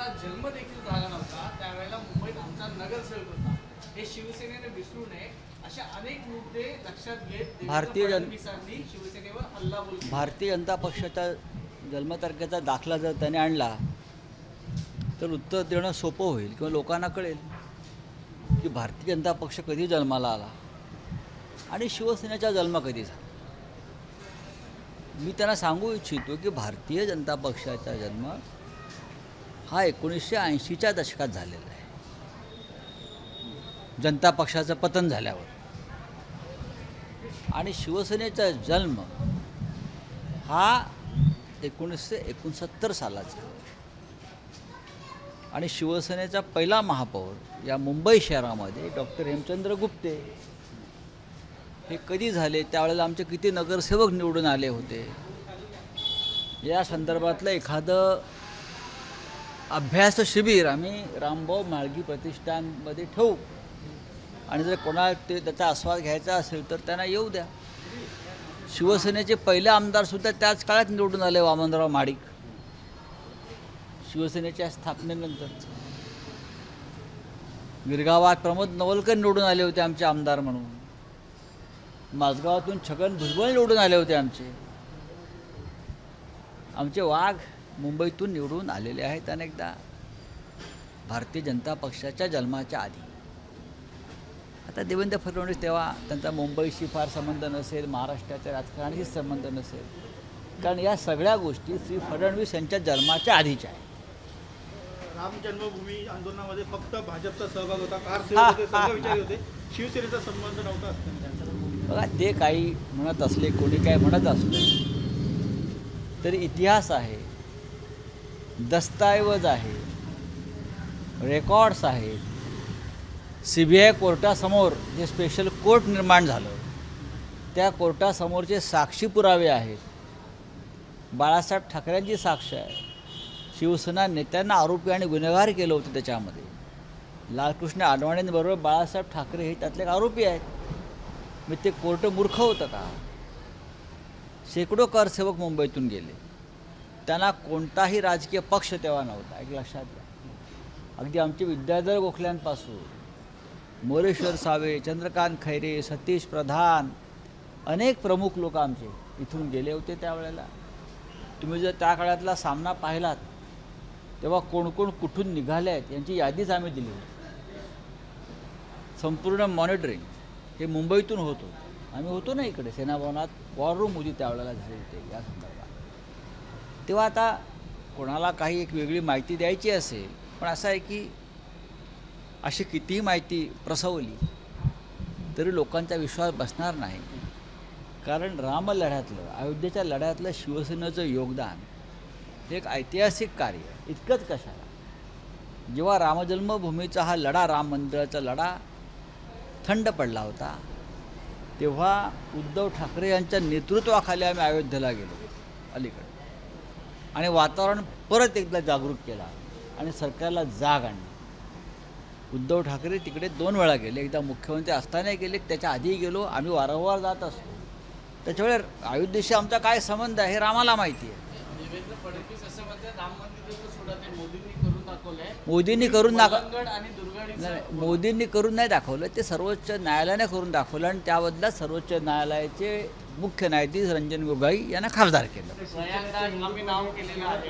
त्यांचा जन्म देखील झाला नव्हता, त्यावेळेला मुंबईत आमचा नगरसेवक होता, हे शिवसेनेने विसरू नये अशा अनेक मुद्दे लक्षात घेत देवेंद्र फडणवीसांनी शिवसेनेवर हल्लाबोल केला. भारतीय जनता पक्षाच्या जन्मतारखेचा दाखला जर त्याने आणला तर उत्तर देणं सोपं होईल किंवा लोकांना कळेल की भारतीय जनता पक्ष कधी जन्माला आला आणि शिवसेनेचा जन्म कधी झाला. मी त्यांना सांगू इच्छितो की भारतीय जनता पक्षाचा जन्म हा 1980च्या दशकात झालेला आहे, जनता पक्षाचं पतन झाल्यावर. आणि शिवसेनेचा जन्म हा 1969 सालाचा. आणि शिवसेनेचा पहिला महापौर या मुंबई शहरामध्ये डॉक्टर हेमचंद्र गुप्ते हे कधी झाले, त्यावेळेला आमचे किती नगरसेवक निवडून आले होते, या संदर्भातलं एखादं अभ्यास शिबिर आम्ही रामभाऊ म्हाळगी प्रतिष्ठानमध्ये ठेवू. आणि जर कोणाला त्याचा आस्वाद घ्यायचा असेल तर त्यांना येऊ द्या. शिवसेनेचे पहिले आमदारसुद्धा त्याच काळात निवडून आले, वामनराव महाडिक, शिवसेनेच्या स्थापनेनंतर. गिरगावात प्रमोद नवलकर निवडून आले होते आमचे आमदार म्हणून. माझगावातून छगन भुजबळ निवडून आले होते आमचे वाघ मुंबईतून निवडून आलेले आहेत अनेकदा, भारतीय जनता पक्षाच्या जन्माच्या आधी. आता देवेंद्र फडणवीस तेव्हा त्यांचा मुंबईशी फार संबंध नसेल, महाराष्ट्राच्या राजकारणाशी संबंध नसेल, कारण या सगळ्या गोष्टी श्री फडणवीस यांच्या जन्माच्या आधीच्या आहेत. राम जन्मभूमी आंदोलनामध्ये फक्त भाजपचा सहभाग होता, कारसेवक होते, सर्व विचारी होते, शिवसेनेचा संबंध नव्हता असताना. बघा, ते काही म्हणत असले, कोणी काय म्हणत असले तरी इतिहास आहे, दस्तऐवज आहे, रेकॉर्ड्स आहेत. CBI कोर्टासमोर जे स्पेशल कोर्ट निर्माण झालं त्या कोर्टासमोरचे साक्षी पुरावे आहेत. बाळासाहेब ठाकरेंची साक्ष आहे. शिवसेना नेत्यांना आरोपी आणि गुन्हेगार केलं होतं त्याच्यामध्ये. लालकृष्ण अडवाणींबरोबर बाळासाहेब ठाकरे हे त्यातले आरोपी आहेत. मग ते कोर्ट मूर्ख होतं का? शेकडो कारसेवक मुंबईतून गेले, त्यांना कोणताही राजकीय पक्ष तेव्हा नव्हता, एक लक्षात घ्या. अगदी आमचे विद्याधर गोखल्यांपासून मोरेश्वर सावे, चंद्रकांत खैरे, सतीश प्रधान, अनेक प्रमुख लोक आमचे इथून गेले होते त्यावेळेला. तुम्ही जर त्या काळातला सामना पाहिलात तेव्हा कोण कोण कुठून निघाले आहेत यांची यादीच आम्ही दिली होती. संपूर्ण मॉनिटरिंग हे मुंबईतून होतो. आम्ही होतो ना इकडे सेनाभवनात, वॉर रूम होती त्यावेळेला झाली होते या संदर्भात. तेव्हा आता कोणाला काही एक वेगळी माहिती द्यायची असेल, पण असं आहे की अशी कितीही माहिती प्रसवली तरी लोकांचा विश्वास बसणार नाही. कारण रामलढ्यातलं, अयोध्येच्या लढ्यातलं शिवसेनेचं योगदान हे एक ऐतिहासिक कार्य. इतकंच कशाला, जेव्हा रामजन्मभूमीचा हा लढा, राम मंदिराचा लढा थंड पडला होता तेव्हा उद्धव ठाकरे यांच्या नेतृत्वाखाली आम्ही अयोध्येला गेलो अलीकडे, आणि वातावरण परत एकदा जागरूक केला आणि सरकारला जाग आणली. उद्धव ठाकरे तिकडे 2 वेळा गेले, एकदा मुख्यमंत्री असतानाही गेले, त्याच्या आधीही गेलो. आम्ही वारंवार जात असतो. त्याच्यामुळे अयोध्येशी आमचा काय संबंध आहे हे रामाला माहिती आहे. देवेंद्र फडणवीस असं म्हणतात, राम मंदिराचं सोडा ते मोदींनी करून दाखवलंय. मोदींनी करून आणि दुर्गाडीचं नाही, मोदींनी करून नाही दाखवलं, ते सर्वोच्च न्यायालयाने करून दाखवलं. आणि त्याबद्दल सर्वोच्च न्यायालयाचे मुख्य न्यायाधीश रंजन गोगोई यांना खासदार केलं. प्रयागराज आम्ही नाव केलेलं आहे,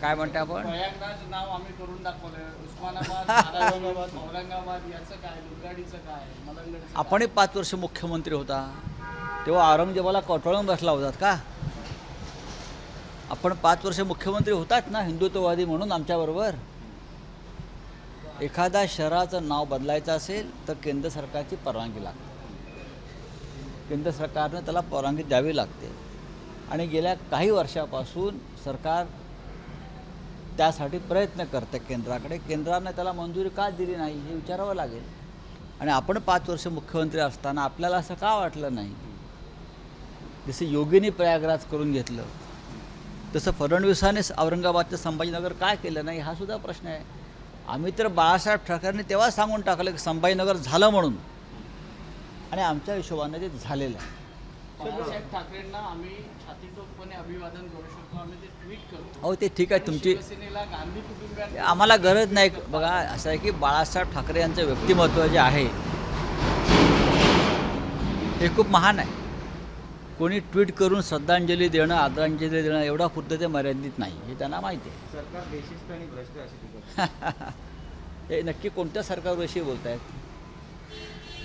काय म्हणते आपण? प्रयागराज नाव आम्ही करून दाखवलंय. उस्मानाबाद, औरंगाबाद याचं काय, दुर्गाडीचं काय, मलंगडचं. आपणही 5 वर्ष मुख्यमंत्री होता तेव्हा औरंगजेबाला कवटाळून बसला होतात का? आपण 5 वर्ष मुख्यमंत्री होतात ना हिंदुत्ववादी म्हणून आमच्याबरोबर. एखाद्या शहराचं नाव बदलायचं असेल तर केंद्र सरकारची परवानगी लागते, केंद्र सरकारनं त्याला परवानगी द्यावी लागते. आणि गेल्या काही वर्षापासून सरकार त्यासाठी प्रयत्न करते केंद्राकडे. केंद्रानं त्याला मंजुरी का दिली नाही हे विचारावं लागेल. आणि आपण 5 वर्ष मुख्यमंत्री असताना आपल्याला असं का वाटलं नाही? जसं योगींनी प्रयागराज करून घेतलं तसं फडणवीसाने औरंगाबादचं संभाजीनगर काय केलं नाही हा सुद्धा प्रश्न आहे. आम्ही तर बाळासाहेब ठाकरेंनी तेव्हा सांगून टाकलं की संभाजीनगर झालं म्हणून, आणि आमच्या हिशोबाने ते झालेलं आहे. बाळासाहेब ठाकरेंना आम्ही छातीटोकपणे अभिवादन करू शकतो, आम्ही ते ट्विट करतो. अहो ते ठीक आहे आणि तुमची, शिवसेनेला गांधी कुटुंबियांना आम्हाला गरज नाही. बघा असं आहे की बाळासाहेब ठाकरे यांचं व्यक्तिमत्व जे आहे हे खूप महान आहे. कोणी ट्विट करून श्रद्धांजली देणं, आदरांजली देणं एवढा पुरतं ते मर्यादित नाही, हे त्यांना माहिती आहे. सरकार बेशिस्त आणि भ्रष्ट अशी टीका. हे नक्की कोणत्या सरकारविषयी बोलत आहेत?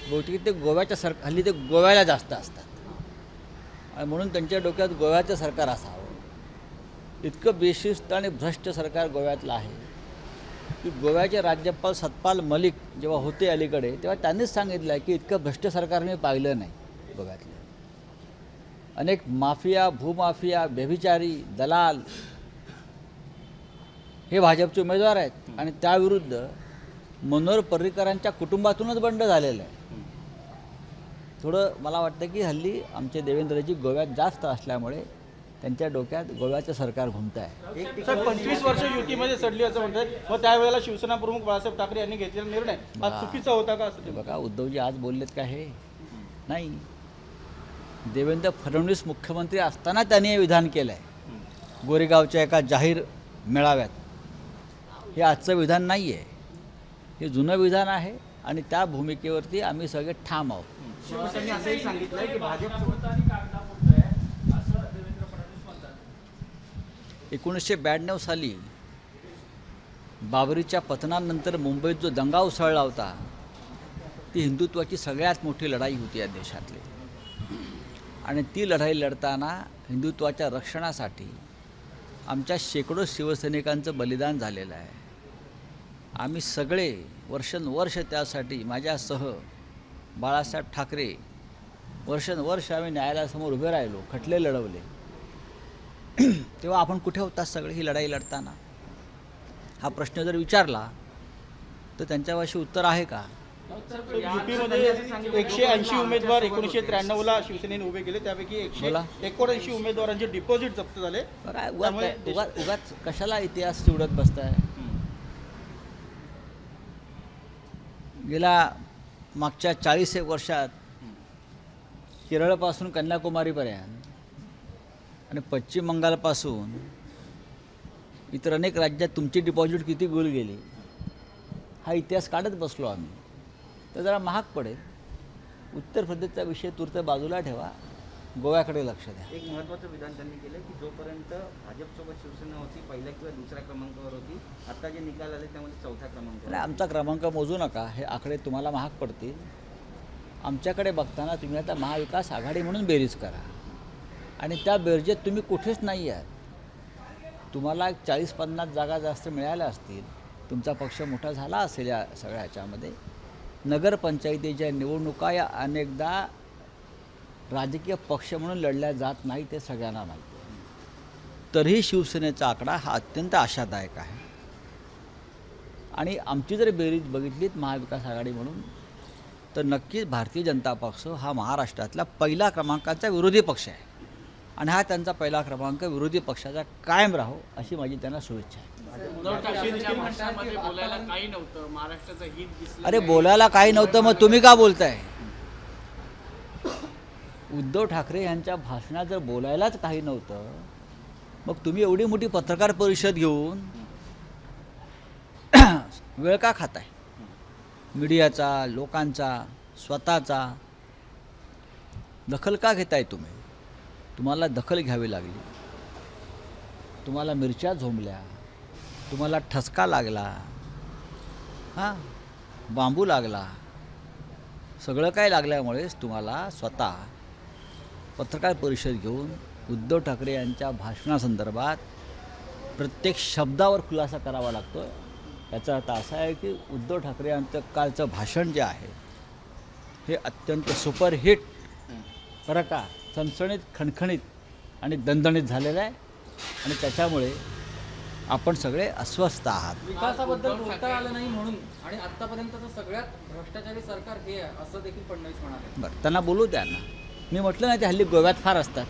बहुतेक ते गोव्याच्या हल्ली ते गोव्याला जास्त असतात आणि म्हणून त्यांच्या डोक्यात गोव्याचं सरकार असावं. इतकं बेशिस्त आणि भ्रष्ट सरकार गोव्यातलं आहे की गोव्याचे राज्यपाल सतपाल मलिक जेव्हा होते अलीकडे तेव्हा त्यांनीच सांगितलं की इतकं भ्रष्ट सरकार मी पाहिलं नाही गोव्यातलं. अनेक माफिया, भूमाफिया, व्यभिचारी, दलाल हे भाजपचे उमेदवार आहेत आणि त्याविरुद्ध मनोहर पर्रीकरांच्या कुटुंबातूनच बंड झालेलं आहे. थोडं मला वाटतं की हल्ली आमचे देवेंद्रजी गोव्यात जास्त असल्यामुळे त्यांच्या डोक्यात गोव्याचं सरकार घुमतं आहे. सर 25 वर्ष युतीमध्ये सडली असं म्हणतात, मग त्यावेळेला शिवसेना प्रमुख बाळासाहेब ठाकरे यांनी घेतलेला निर्णय हा चुकीचा होता का असं ते ते बघा उद्धवजी आज बोललेत का हे नाही. देवेंद्र फडणवीस मुख्यमंत्री असताना त्यांनी हे विधान केलं आहे गोरेगावच्या एका जाहीर मेळाव्यात. हे आजचं विधान नाही आहे, हे जुनं विधान आहे आणि त्या भूमिकेवरती आम्ही सगळे ठाम आहोत. शिवसेनेने असंही सांगितलंय की भाजप 1992 साली बाबरीच्या पतनानंतर मुंबईत जो दंगा उसळला होता ती हिंदुत्वाची सगळ्यात मोठी लढाई होती या देशातली. आणि ती लढाई लढताना हिंदुत्वाच्या रक्षणासाठी आमच्या शेकडो शिवसैनिकांचं बलिदान झालेलं आहे. आम्ही सगळे वर्षानुवर्ष त्यासाठी माझ्यासह बाळासाहेब ठाकरे वर्षानुवर्ष आम्ही न्यायालयासमोर उभे राहिलो, खटले लढवले. तेव्हा आपण कुठे होतात सगळे ही लढाई लढताना? हा प्रश्न जर विचारला तर त्यांच्यापाशी उत्तर आहे का? युपीमध्ये 180 उमेदवार 1993ला शिवसेनेने उभे केले, त्यापैकी बोला. 179 उमेदवारांचे डिपॉझिट जप्त झाले. बघा त्यामुळे उगाच कशाला इतिहास चिवडत बसताय? गेल्या मागच्या 40 वर्षात केरळपासून कन्याकुमारीपर्यंत आणि पश्चिम बंगालपासून इतर अनेक राज्यात तुमची डिपॉझिट किती गुल गेली हा इतिहास काढत बसलो आम्ही तर जरा महाग पडेल. उत्तर प्रदेशचा विषय तूर्त बाजूला ठेवा, गोव्याकडे लक्ष द्या. एक महत्त्वाचं विधान त्यांनी केलं की जोपर्यंत भाजपसोबत शिवसेना होती पहिल्या किंवा दुसऱ्या क्रमांकावर होती, आता जे निकाल आले त्यामध्ये चौथ्या क्रमांकावर. आणि आमचा क्रमांक मोजू नका, हे आकडे तुम्हाला महाग पडतील. आमच्याकडे बघताना तुम्ही आता महाविकास आघाडी म्हणून बेरीज करा आणि त्या बेरजेत तुम्ही कुठेच नाही आहात. तुम्हाला 40-50 जागा जास्त मिळाल्या असतील, तुमचा पक्ष मोठा झाला असेल या सगळ्या ह्याच्यामध्ये. नगरपंचायतीच्या निवडणुका या अनेकदा राजकीय पक्ष म्हणून लढल्या जात नाही, ते सगळ्यांना माहिती आहे. तरीही शिवसेनेचा आकडा हा अत्यंत आशादायक आहे. आणि आमची जर बेरीज बघितलीत महाविकास आघाडी म्हणून तर नक्कीच भारतीय जनता पक्ष हा महाराष्ट्रातला पहिला क्रमांकाचा विरोधी पक्ष आहे आणि हा त्यांचा पहिला क्रमांक विरोधी पक्षाचा कायम राहो अशी माझी त्यांना शुभेच्छा आहे. उद्धव ठाकरेंच्या भाषणामध्ये बोलायला काही नव्हतं, महाराष्ट्राचं हित दिसलं अरे नाही. बोलायला काही नव्हतं, मग तुम्ही का बोलताय? उद्धव ठाकरे यांच्या भाषणात जर बोलायलाच काही नव्हतं मग तुम्ही एवढी मोठी पत्रकार परिषद घेऊन वेळ का खाताय? मीडियाचा, लोकांचा, स्वतःचा दखल का घेताय तुम्ही? तुम्हाला दखल घ्यावी लागली, तुम्हाला मिरच्या झोंबल्या, तुम्हाला ठसका लागला, हां बांबू लागला, सगळं काय लागल्यामुळेच तुम्हाला स्वतः पत्रकार परिषद घेऊन उद्धव ठाकरे यांच्या भाषणासंदर्भात प्रत्येक शब्दावर खुलासा करावा लागतो. याचा अर्थ असा आहे की उद्धव ठाकरे यांचं कालचं भाषण जे आहे हे अत्यंत सुपरहिट प्रकार, सणसणीत, खणखणीत आणि दणदणीत झालेलं आहे आणि त्याच्यामुळे आपण सगळे अस्वस्थ आहात. विकासाबद्दल बोलता आलं नाही म्हणून आणि आतापर्यंतचं सगळ्यात भ्रष्टाचारी सरकार हे आहे असं देखील फडणवीस म्हणाले. बरं त्यांना बोलू द्या ना. मी म्हटलं ना ते हल्ली गोव्यात फार असतात,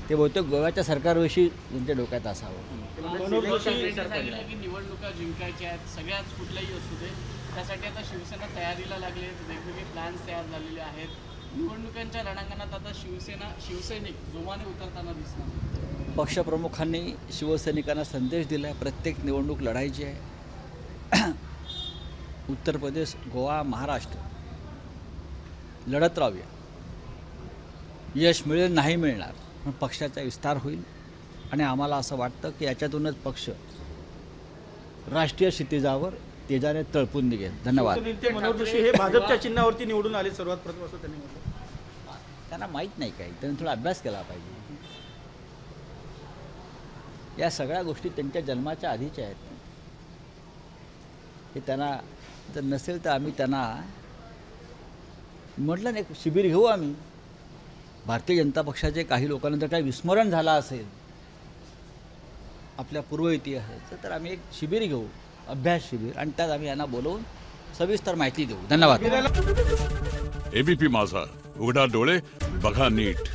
ते बहुतेक गोव्याच्या सरकारविषयी त्यांच्या डोक्यात असावं. मनोहर जोशी ठाकरेंनी सांगितलं की निवडणुका जिंकायच्या आहेत, सगळ्याच कुठल्याही असू दे, त्यासाठी आता शिवसेना तयारीला लागले, वेगवेगळे प्लॅन्स तयार झालेले आहेत. निवडणुकांच्या रणांगणात आता शिवसैनिक जोमाने उतरताना दिसणार. पक्षप्रमुखांनी शिवसैनिकांना संदेश दिला आहे, प्रत्येक निवडणूक लढायची आहे. उत्तर प्रदेश, गोवा, महाराष्ट्र लढत राहूया. यश मिळेल नाही मिळणार, पण पक्षाचा विस्तार होईल आणि आम्हाला असं वाटतं की याच्यातूनच पक्ष राष्ट्रीय क्षितिजावर तेजाने तळपून निघेल. धन्यवाद. शिवसेनेचे मनोहर जोशी हे भाजपच्या चिन्हावरती निवडून आले सर्वात प्रथम असं त्यांनी म्हटलं. त्यांना माहीत नाही काही, त्यांनी थोडा अभ्यास केला पाहिजे. या सगळ्या गोष्टी त्यांच्या जन्माच्या आधीच्या आहेत. हे त्यांना जर नसेल तर आम्ही त्यांना म्हटलं नाही, शिबिर घेऊ आम्ही. भारतीय जनता पक्षाचे काही लोकांना जर काही विस्मरण झालं असेल आपल्या पूर्व इतिहासाचं, तर आम्ही एक शिबिर घेऊ, अभ्यास शिबिर, आणि त्यात आम्ही यांना बोलवून सविस्तर माहिती देऊ. धन्यवाद. एबीपी माझा, उघडा डोळे बघा नीट.